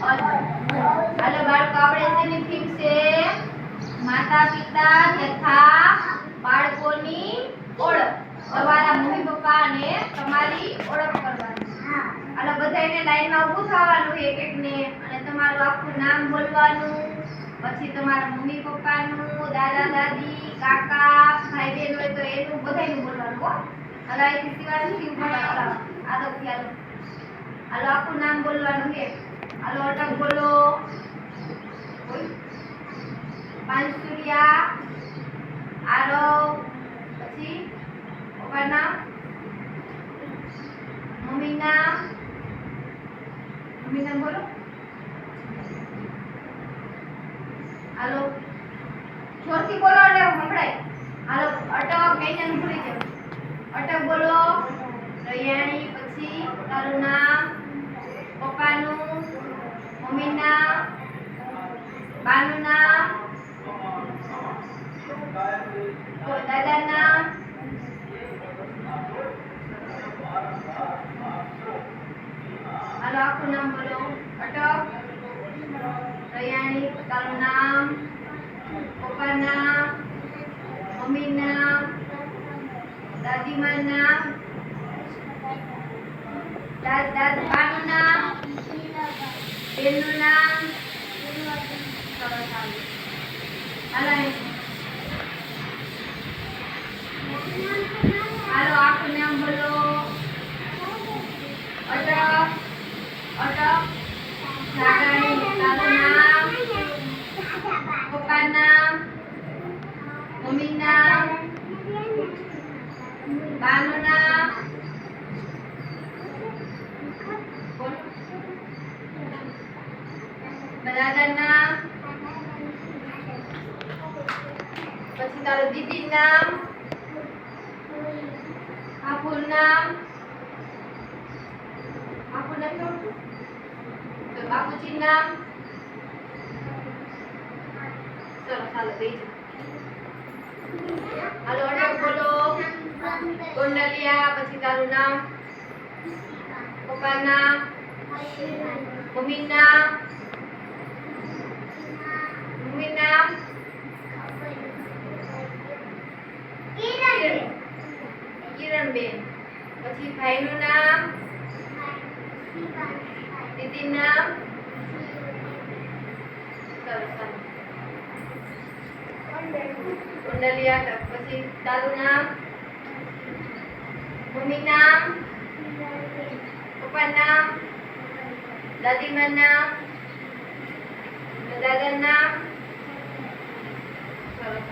હાલો બાળકો, આપણે શેની થીમ છે? માતા પિતા તથા બાળકોની ઓળખ. તમારા મમ્મી પપ્પા અને તમારી ઓળખ કરવાની. હાલો બધાયને લાઈનમાં ઊભું થવાનું એક એકને અને તમારું આખું નામ બોલવાનું. પછી તમારા મમ્મી પપ્પાનું, દાદા દાદી, કાકા, ભાઈ બહેન હોય તો એનું બધાયનું બોલવાનું હો. હાલો અહીંથી શિવાજી ઉપર આદવથી હાલો. હાલો આખું નામ બોલવાનું છે. હાલો અટક બોલો. પાંચસુરિયા, આરવ, પછી પપ્પા નામ, મમ્મી નામ બોલો. હાલો જોરથી બોલો એટલે સંભળાય. હાલો અટક મેં ભૂલી જાવ. અટક બોલો. રૈયાણી, પછી તારું નામ, પપ્પાનું, મમ્મી નામ, બાનું નામ, દાદા નામ, હાલો આખું નામ બોલો. અટક રૈયાણી, તારું નામ, પપ્પા નામ, મમ્મી નામ, દાદીમા નામ, બાનું નામ, બેનનું નામ. હાલો આખું નામ બોલો. અટક નાગાણી, તારું નામ, પપ્પા નામ, મમ્મી નામ, બાનું નામ, દાદા નામ, પછી તારું દીદી નામ, આખું નામ તો બાપુજી નામ. ચલો ચાલો બેસી. હાલો અટક બોલો. ગોંડલિયા, પછી તારું નામ, પપ્પા નામ, મમ્મી નામ, કિરણબેન, પછી ભાઈનું નામ, દીદી નામ. કુંડલિયા, પછી તારું નામ, મમ્મી નામ, પપ્પા નામ, દાદીમા નામ, દાદા નામ. સરસ,